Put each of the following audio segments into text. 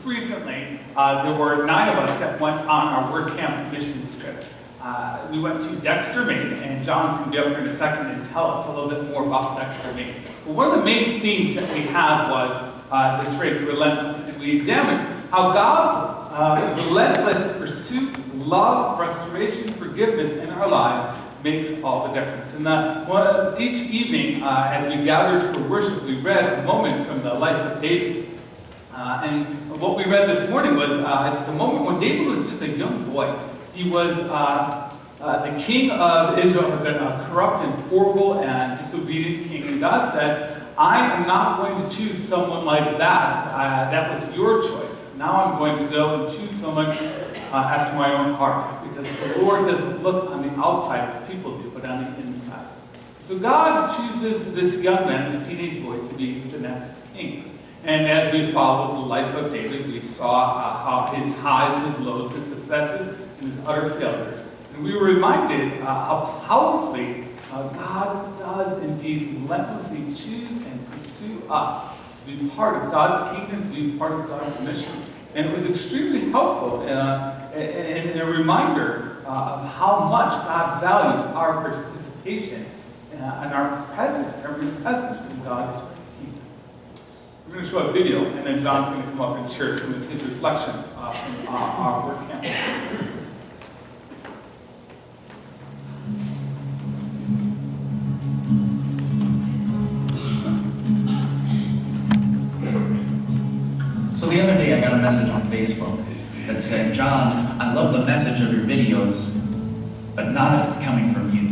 recently, there were 9 of us that went on our work camp missions trip. We went to Dexter, Maine, and John's going to be up here in a second and tell us a little bit more about Dexter, Maine. But one of the main themes that we had was this phrase, relentless, and we examined how God's relentless pursuit, love, restoration, forgiveness in our lives makes all the difference. And each evening, as we gathered for worship, we read a moment from the life of David. And what we read this morning was just a moment when David was just a young boy. He was the king of Israel, had been a corrupt and horrible and disobedient king. And God said, I am not going to choose someone like that. That was your choice. Now I'm going to go and choose someone after my own heart. Because the Lord doesn't look on the outside as people do, but on the inside. So God chooses this young man, this teenage boy, to be the next king. And as we followed the life of David, we saw how his highs, his lows, his successes, and his utter failures. And we were reminded how powerfully God does indeed relentlessly choose and pursue us to be part of God's kingdom, to be part of God's mission. And it was extremely helpful and a reminder of how much God values our participation and our presence, every presence in God's kingdom. We're going to show a video, and then John's going to come up and share some of his reflections from our work camp experience. So the other day I got a message on Facebook that said, John, I love the message of your videos, but not if it's coming from you.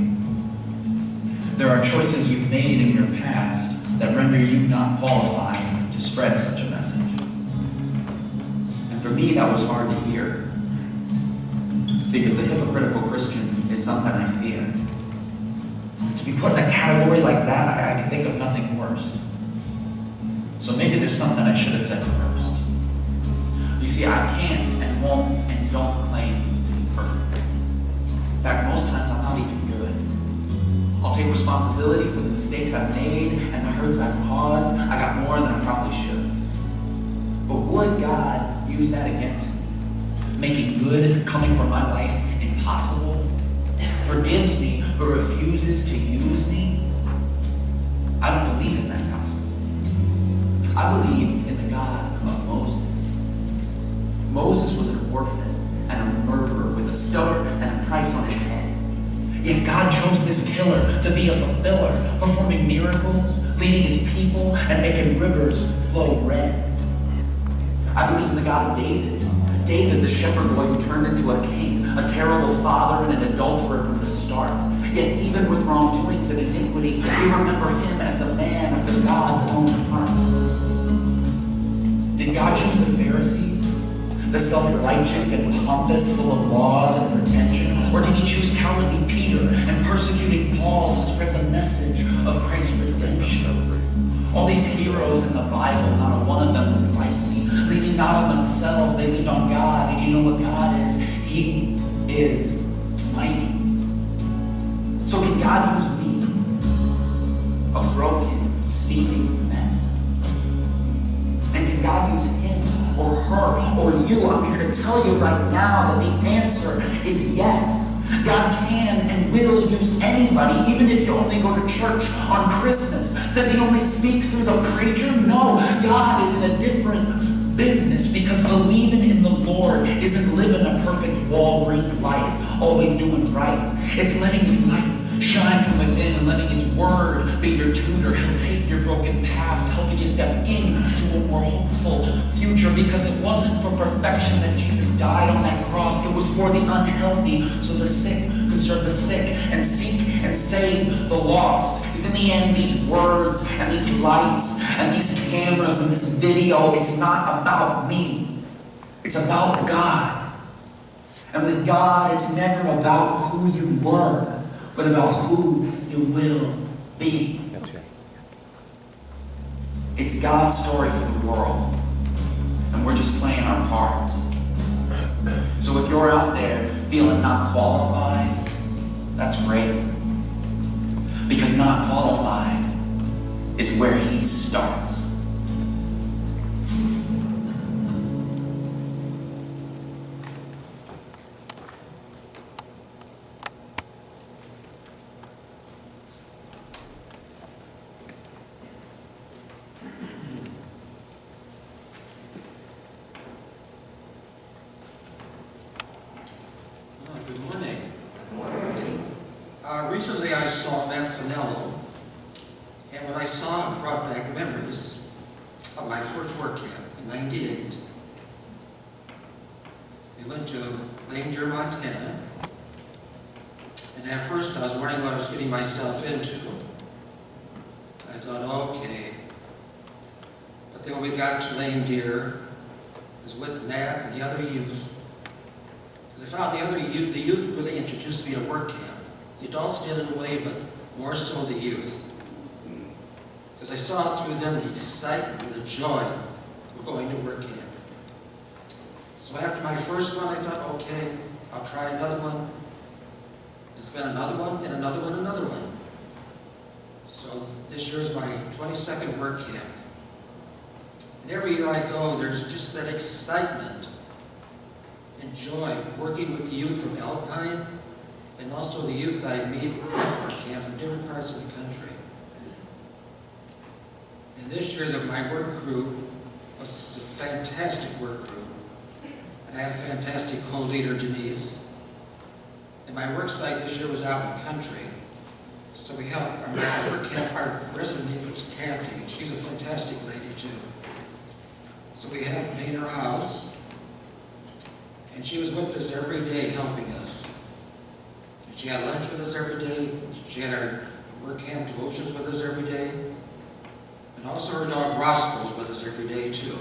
There are choices you've made in your past that render you not qualified to spread such a message. And for me, that was hard to hear, because the hypocritical Christian is something I fear. To be put in a category like that, I can think of nothing worse. So maybe there's something I should have said first. You see, I can't and won't and don't claim to be perfect. In fact, most times I'm not even good. I'll take responsibility for the mistakes I've made and the hurts I've caused. I got more than I probably should. But would God use that against me? Making good coming from my life impossible? Forgives me but refuses to use me? I don't believe in that gospel. I believe in the God of Moses. Moses was an orphan and a murderer with a stone and a price on his head. Yet God chose this killer to be a fulfiller, performing miracles, leading his people, and making rivers flow red. I believe in the God of David. David, the shepherd boy who turned into a king, a terrible father and an adulterer from the start. Yet even with wrongdoings and iniquity, we remember him as the man after God's own heart. Did God choose the Pharisees? The self-righteous and pompous, full of laws and pretension? Or did he choose cowardly Peter and persecuting Paul to spread the message of Christ's redemption? All these heroes in the Bible, not one of them was like me. Leaning not on themselves, they leaned on God. And you know what God is? He is mighty. So can God use me? A broken, steaming mess? And can God use him or her or you? I'm here to tell you right now that the answer is yes. God can and will use anybody, even if you only go to church on Christmas. Does he only speak through the preacher? No, God is in a different business, because believing in the Lord isn't living a perfect Walgreens life, always doing right. It's letting his light shine from within and letting his word be your tutor. He'll take your broken past, helping you step into a more hopeful future, because it wasn't for perfection that Jesus died on that cross. It was for the unhealthy, so the sick could serve the sick and seek and save the lost. Because in the end, these words and these lights and these cameras and this video, it's not about me. It's about God. And with God, it's never about who you were, but about who you will be. That's right. It's God's story for the world, and we're just playing our parts. So if you're out there feeling not qualified, that's great. Because not qualified is where he starts. Recently I saw Matt Finello, and when I saw him, it brought back memories of my first work camp in '98. We went to Wynard, Montana, and at first I was wondering what I was getting myself into. I thought, okay. But then when we got to Wynard, I was with Matt and the other youth, because I found the youth really introduced me to work camp. The adults did in a way, but more so the youth. Because I saw through them the excitement and the joy of going to work camp. So after my first one, I thought, okay, I'll try another one. It's been another one, and another one, another one. So this year is my 22nd work camp. And every year I go, there's just that excitement and joy working with the youth from Alpine, and also the youth I meet at work camp from different parts of the country. And this year, my work crew was a fantastic work crew. And I had a fantastic co-leader, Denise. And my work site this year was out in the country. So we helped our work camp, our resident name was Kathy. She's a fantastic lady too. So we helped paint her house. And she was with us every day helping us. She had lunch with us every day. She had our work camp devotions with us every day. And also her dog Roscoe was with us every day too.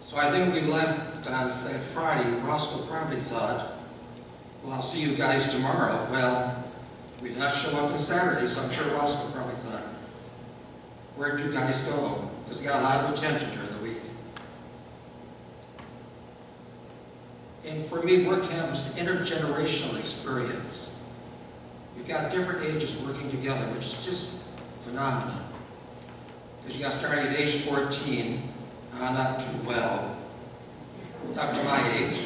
So I think we left on that Friday, Roscoe probably thought, well, I'll see you guys tomorrow. Well, we did not show up on Saturday, so I'm sure Roscoe probably thought, where'd you guys go? Because he got a lot of attention during the week. And for me, work camp is an intergenerational experience. You've got different ages working together, which is just phenomenal. Because you got starting at age 14, on up to, well, up to my age.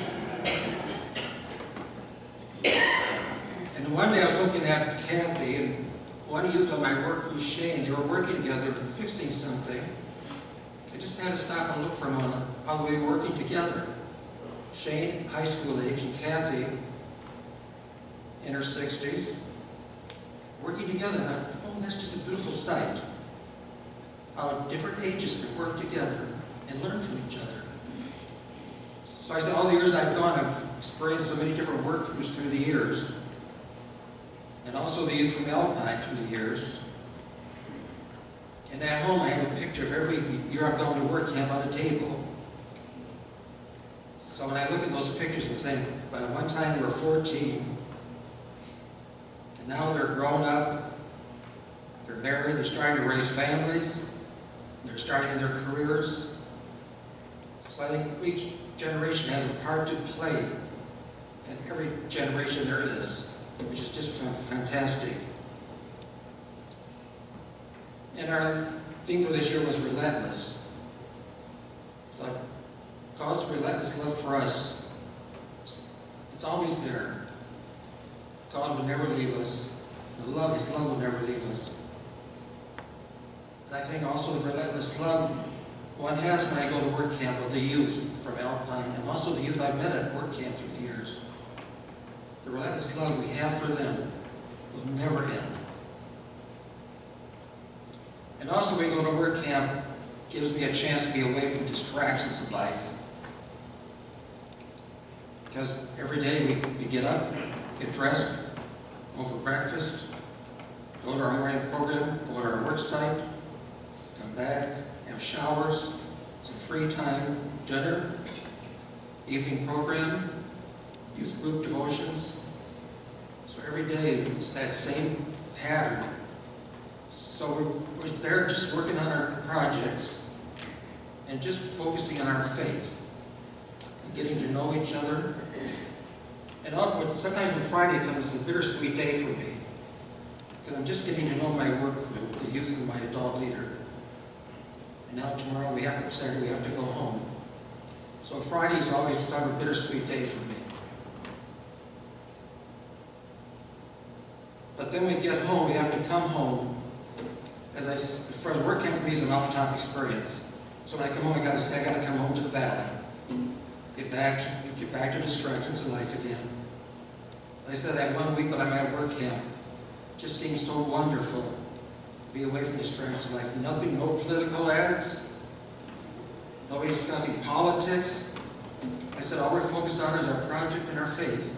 And one day I was looking at Kathy, and one youth on my work crew, Shane, they were working together and fixing something. I just had to stop and look for a moment while we were working together. Shane, high school age, and Kathy, in her 60s, working together. And I thought, oh, that's just a beautiful sight. How different ages can work together and learn from each other. So I said, all the years I've gone, I've experienced so many different work crews through the years. And also the youth from Alpine through the years. And at home, I have a picture of every year I've gone to work camp on a table. So when I look at those pictures and think, well, one time they were 14, and now they're grown up, they're married, they're starting to raise families, they're starting their careers. So I think each generation has a part to play in every generation there is, which is just fantastic. And our theme for this year was relentless. So God's relentless love for us, it's always there. God will never leave us. His love will never leave us. And I think also the relentless love one has when I go to work camp with the youth from Alpine, and also the youth I've met at work camp through the years. The relentless love we have for them will never end. And also when we go to work camp, gives me a chance to be away from distractions of life. Because every day we get up, get dressed, go for breakfast, go to our morning program, go to our work site, come back, have showers, some free time, dinner, evening program, youth group devotions. So every day it's that same pattern. So we're there just working on our projects and just focusing on our faith and getting to know each other. And sometimes when Friday comes, it's a bittersweet day for me because I'm just getting to know my work crew, the youth and my adult leader. And now tomorrow, Saturday, we have to go home. So Friday is always sort of a bittersweet day for me. But then we get home, we have to come home. For work camp for me is a mountaintop experience. So when I come home, I gotta come home to the valley. Get back to distractions in life again. Like I said, that 1 week that I'm at work camp, just seems so wonderful to be away from distractions like nothing, no political ads, nobody discussing politics. I said all we're focused on is our project and our faith,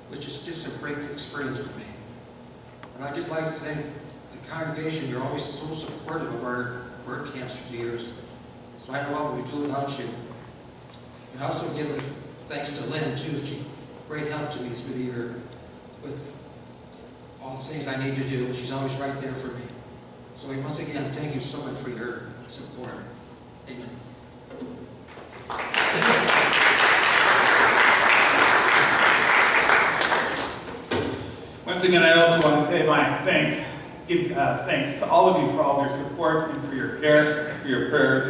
which is just a great experience for me. And I'd just like to thank the congregation. You're always so supportive of our work camps for the years. So I know what we do without you. And I also give thanks to Lynn, too. She great help to me through the year with all the things I need to do. She's always right there for me. So once again, thank you so much for your support. Amen. Once again, I also want to say give thanks to all of you for all your support and for your care, for your prayers.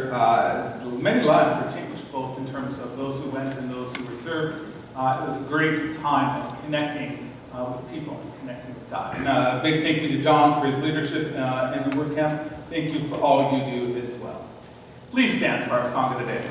Many lives were changed, both in terms of those who went and those who were served. It was a great time of connecting with people and connecting with God. And a big thank you to John for his leadership in the work camp. Thank you for all you do as well. Please stand for our song of the day.